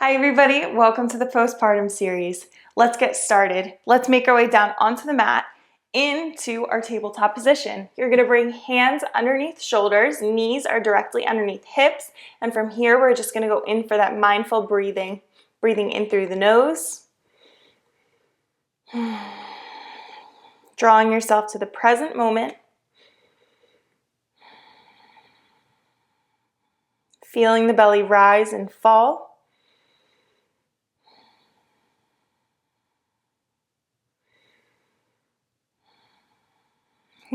Hi everybody, welcome to the Postpartum Series. Let's get started. Let's make our way down onto the mat into our tabletop position. You're gonna bring hands underneath shoulders, knees are directly underneath hips, and from here we're just gonna go in for that mindful breathing. Breathing in through the nose. Drawing yourself to the present moment. Feeling the belly rise and fall.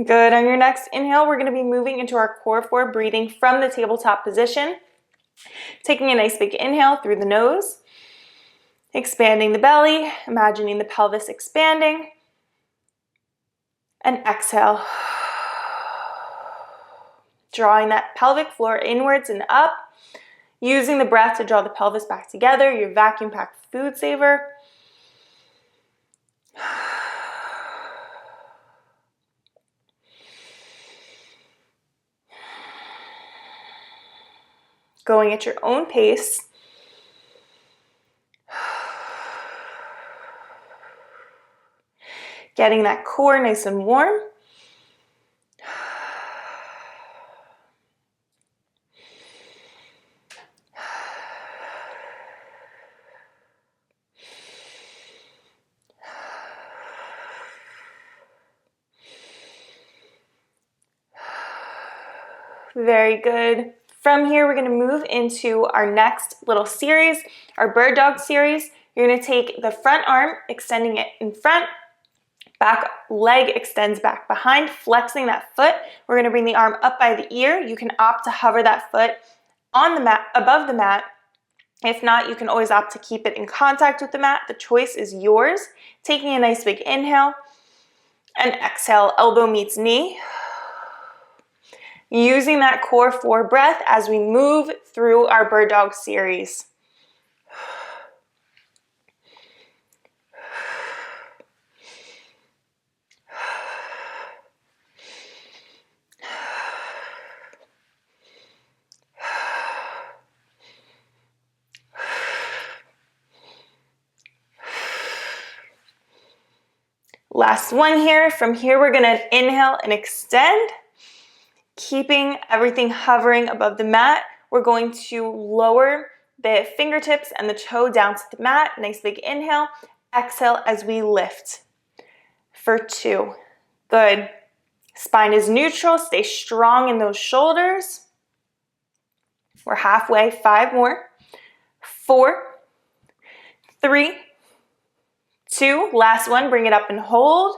Good. On your next inhale, we're going to be moving into our core 4 breathing from the tabletop position. Taking a nice big inhale through the nose. Expanding the belly, imagining the pelvis expanding. And exhale. Drawing that pelvic floor inwards and up. Using the breath to draw the pelvis back together, your vacuum packed food saver. Going at your own pace. Getting that core nice and warm. Very good. From here, we're going to move into our next little series, our bird dog series. You're going to take the front arm, extending it in front, back leg extends back behind, flexing that foot. We're going to bring the arm up by the ear. You can opt to hover that foot on the mat, above the mat. If not, you can always opt to keep it in contact with the mat. The choice is yours. Taking a nice big inhale and exhale, elbow meets knee. Using that core 4 breath as we move through our bird dog series. Last one here. From here, we're gonna inhale and extend. Keeping everything hovering above the mat, we're going to lower the fingertips and the toe down to the mat. Nice big inhale. Exhale as we lift for 2. Good. Spine is neutral. Stay strong in those shoulders. We're halfway. 5 more. 4, 3, 2. Last one. Bring it up and hold.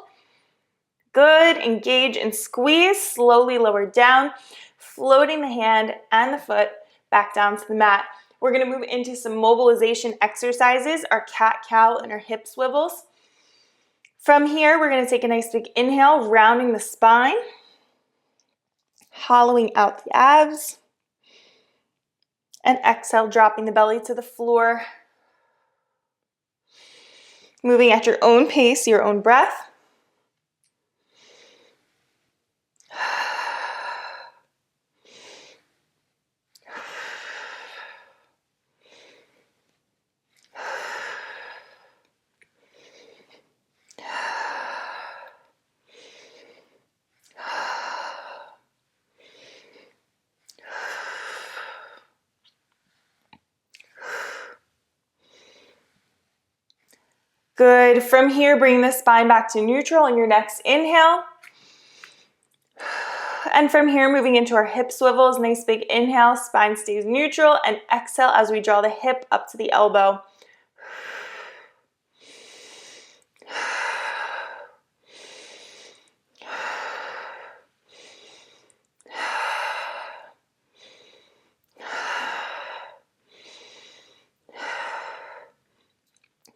Good. Engage and squeeze. Slowly lower down, floating the hand and the foot back down to the mat. We're going to move into some mobilization exercises, our cat-cow and our hip swivels. From here, we're going to take a nice big inhale, rounding the spine, hollowing out the abs, and exhale, dropping the belly to the floor. Moving at your own pace, your own breath. Good. From here, bring the spine back to neutral on your next inhale. And from here, moving into our hip swivels, nice big inhale, spine stays neutral, and exhale as we draw the hip up to the elbow.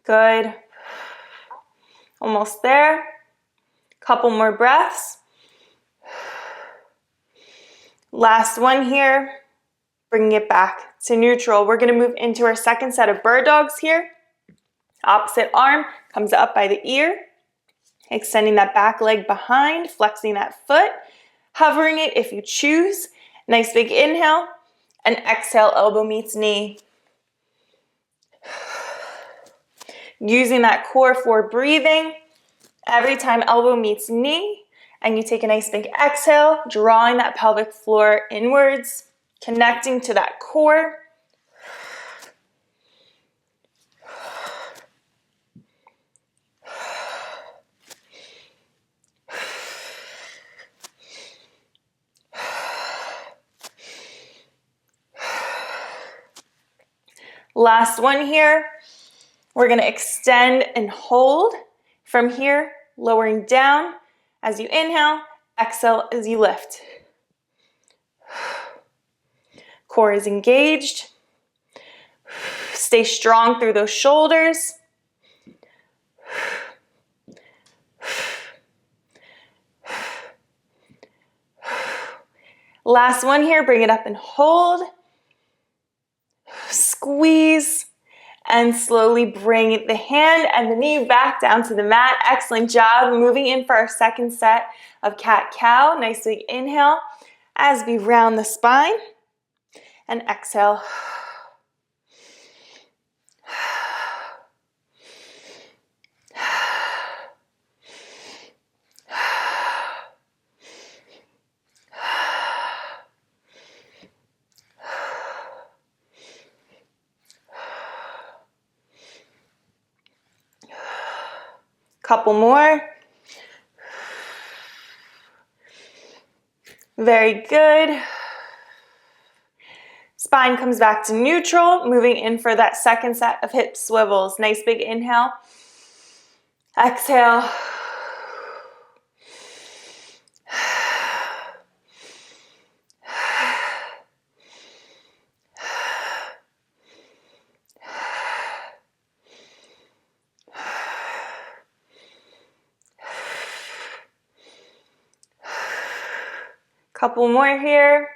Good. Almost there. Couple more breaths. Last one here. Bringing it back to neutral. We're going to move into our second set of bird dogs here. Opposite arm comes up by the ear. Extending that back leg behind, flexing that foot. Hovering it if you choose. Nice big inhale. And exhale, elbow meets knee. using that core for breathing. Every time elbow meets knee, and you take a nice big exhale, drawing that pelvic floor inwards, connecting to that core. Last one here. We're gonna extend and hold. From here, lowering down as you inhale, exhale as you lift. Core is engaged. Stay strong through those shoulders. Last one here, bring it up and hold. Squeeze. And slowly bring the hand and the knee back down to the mat. Excellent job. Moving in for our second set of cat-cow. Nice big inhale as we round the spine. And exhale. Couple more. Very good. Spine comes back to neutral, moving in for that second set of hip swivels. Nice big inhale. Exhale. Couple more here.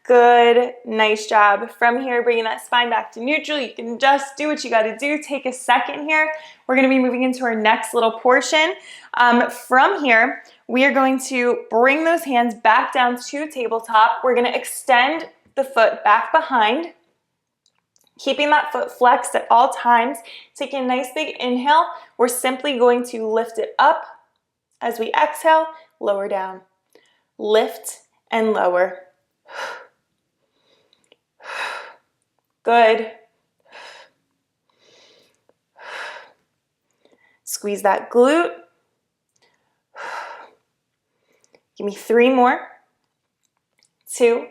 Good, nice job. From here, bringing that spine back to neutral. You can just do what you gotta do. Take a second here. We're gonna be moving into our next little portion. From here, we are going to bring those hands back down to tabletop. We're gonna extend the foot back behind, keeping that foot flexed at all times. Taking a nice big inhale. We're simply going to lift it up. As we exhale, lower down. Lift and lower. Good. Squeeze that glute. Give me 3 more. 2.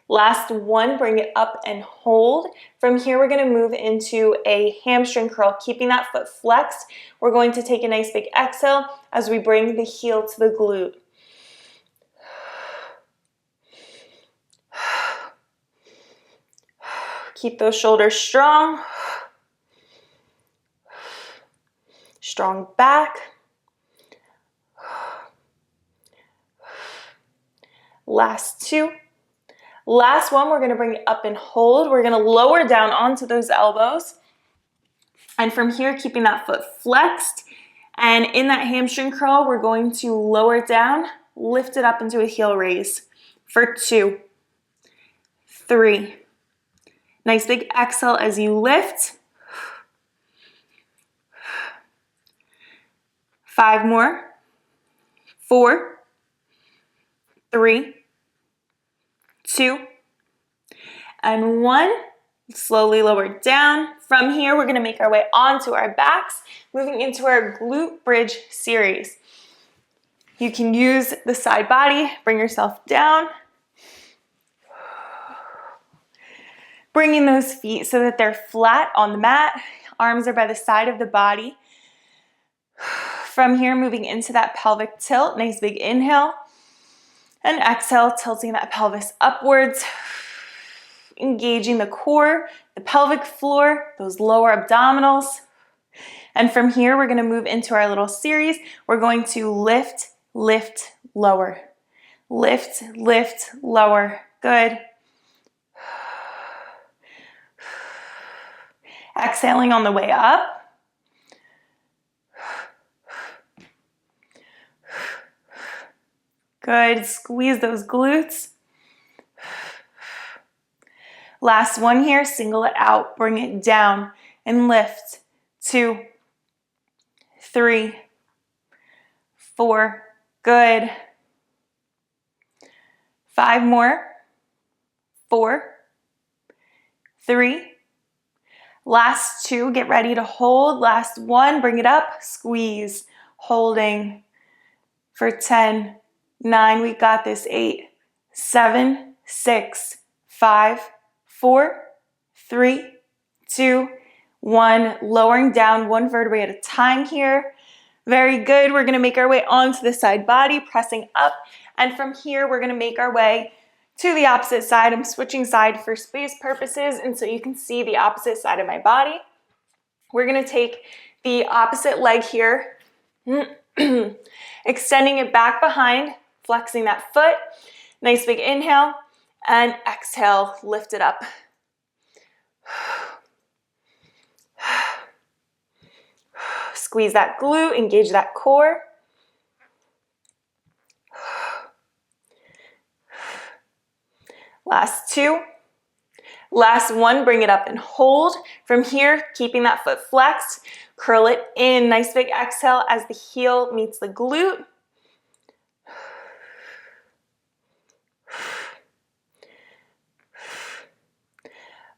Last one, bring it up and hold. From here, we're gonna move into a hamstring curl, keeping that foot flexed. We're going to take a nice big exhale as we bring the heel to the glute. Keep those shoulders strong. Strong back. Last 2. Last one, we're gonna bring it up and hold. We're gonna lower down onto those elbows. And from here, keeping that foot flexed. And in that hamstring curl, we're going to lower it down, lift it up into a heel raise for 2, 3. Nice big exhale as you lift. 5 more. 4, 3, 2, and 1. Slowly lower it down. From here, we're gonna make our way onto our backs, moving into our glute bridge series. You can use the side body, bring yourself down. Bringing those feet so that they're flat on the mat. Arms are by the side of the body. From here, moving into that pelvic tilt. Nice big inhale. And exhale, tilting that pelvis upwards. Engaging the core, the pelvic floor, those lower abdominals. And from here, we're gonna move into our little series. We're going to lift, lift, lower. Lift, lift, lower. Good. Exhaling on the way up. Good. Squeeze those glutes. Last one here, single it out, bring it down and lift. 2, 3, 4, good. 5 more, 4, 3, last 2, get ready to hold. Last 1, bring it up, squeeze, holding for 10, 9, we got this, 8, 7, 6, 5, 4, 3, 2, 1, lowering down 1 vertebrae at a time here. Very good. We're going to make our way onto the side body, pressing up. And from here, we're going to make our way to the opposite side. I'm switching side for space purposes, and so you can see the opposite side of my body. We're going to take the opposite leg here, extending it back behind, flexing that foot. Nice big inhale, and exhale, lift it up. Squeeze that glute, engage that core. Last 2. Last 1, bring it up and hold. From here, keeping that foot flexed, curl it in. Nice big exhale as the heel meets the glute.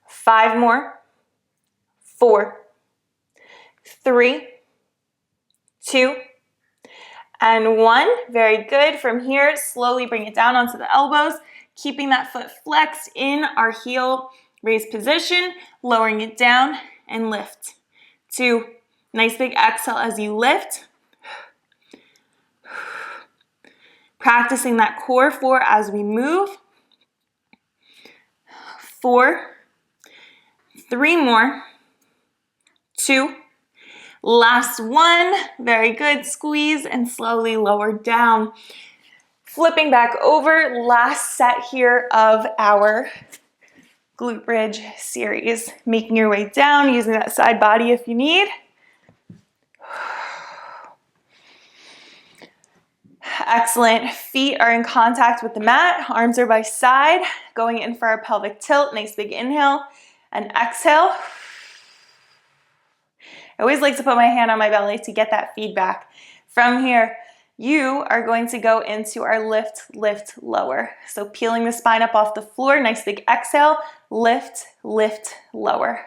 5 more. 4, 3, 2, and 1. Very good. From here, slowly bring it down onto the elbows, keeping that foot flexed in our heel raised position, lowering it down and lift. 2, nice big exhale as you lift. Practicing that core 4 as we move. 4, 3 more. 2, last 1, very good, squeeze and slowly lower down. Flipping back over, last set here of our glute bridge series. Making your way down, using that side body if you need. Excellent, feet are in contact with the mat, arms are by side, going in for our pelvic tilt, nice big inhale and exhale. I always like to put my hand on my belly to get that feedback. From here, you are going to go into our lift, lift, lower. So peeling the spine up off the floor, nice big exhale, lift, lift, lower.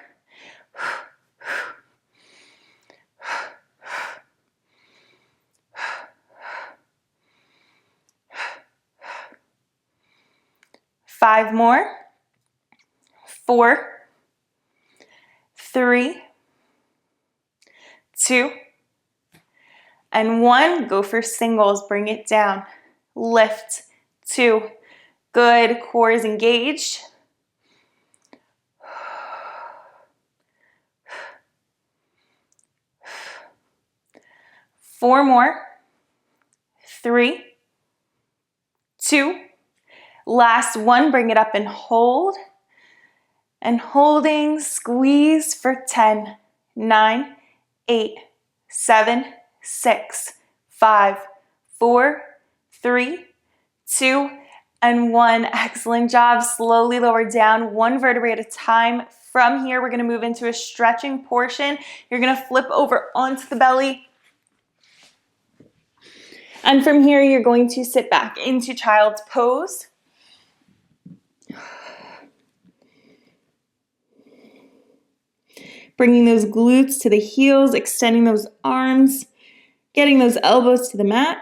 5 more. 4, 3, 2, and 1. Go for singles, bring it down. Lift, 2. Good, core is engaged. 4 more. 3, 2. Last 1, bring it up and hold. And holding, squeeze for 10, 9, 8, 7, 6, 5, 4, 3, 2, and 1. Excellent job. Slowly lower down 1 vertebrae at a time. From here, we're going to move into a stretching portion. You're going to flip over onto the belly. And from here, you're going to sit back into child's pose. Bringing those glutes to the heels, extending those arms, getting those elbows to the mat.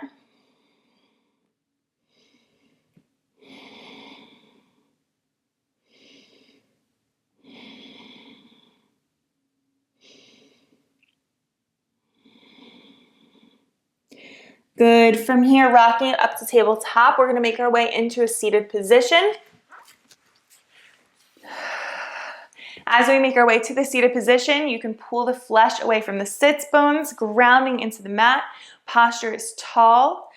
Good. From here, rocking it up to tabletop, we're going to make our way into a seated position. As we make our way to the seated position, you can pull the flesh away from the sits bones, grounding into the mat. Posture is tall.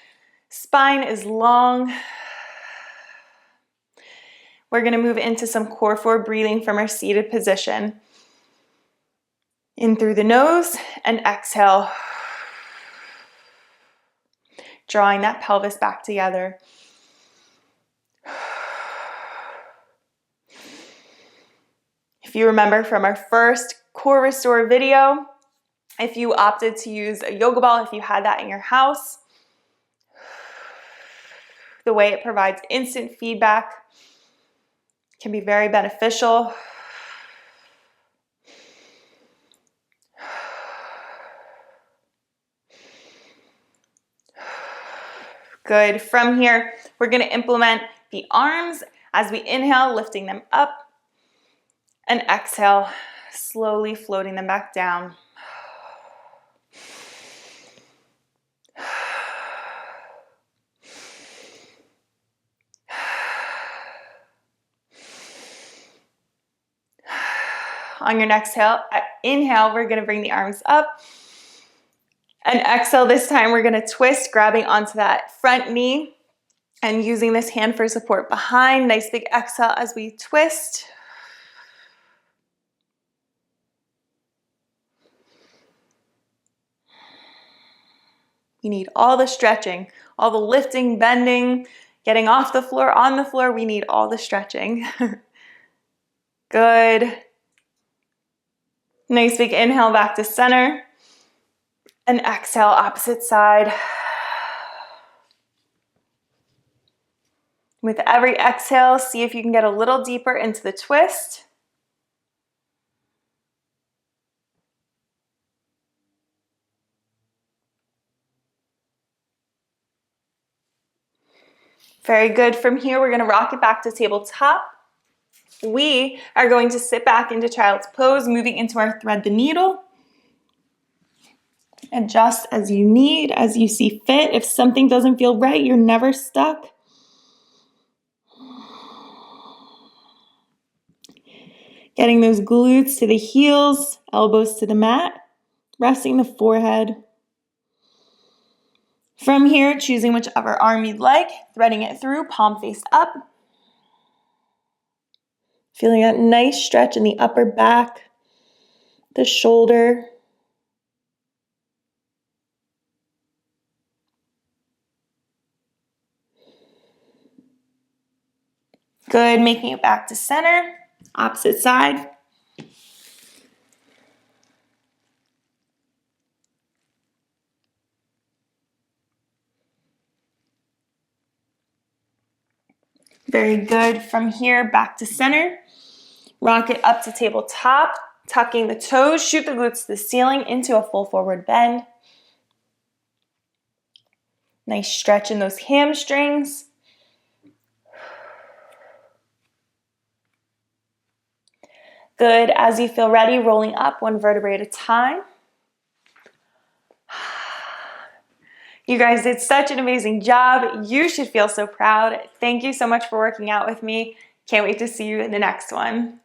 Spine is long. We're going to move into some core 4 breathing from our seated position. In through the nose and exhale. Drawing that pelvis back together. If you remember from our first core restore video, if you opted to use a yoga ball, if you had that in your house, the way it provides instant feedback can be very beneficial. Good. From here, we're going to implement the arms as we inhale, lifting them up, and exhale, slowly floating them back down. On your next inhale, we're going to bring the arms up. And exhale, this time we're going to twist, grabbing onto that front knee and using this hand for support behind. Nice big exhale as we twist. We need all the stretching, all the lifting, bending, getting off the floor, on the floor. We need all the stretching. Good. Nice big inhale back to center. And exhale, opposite side. With every exhale, see if you can get a little deeper into the twist. Very good. From here, we're going to rock it back to tabletop. We are going to sit back into child's pose, moving into our thread the needle. Adjust as you need, as you see fit. If something doesn't feel right, you're never stuck. Getting those glutes to the heels, elbows to the mat, resting the forehead. From here, choosing whichever arm you'd like, threading it through, palm face up. Feeling that nice stretch in the upper back, the shoulder. Good, making it back to center, opposite side. Very good. From here, back to center. Rock it up to tabletop, tucking the toes, shoot the glutes to the ceiling into a full forward bend. Nice stretch in those hamstrings. Good. As you feel ready, rolling up one vertebrae at a time. You guys did such an amazing job. You should feel so proud. Thank you so much for working out with me. Can't wait to see you in the next one.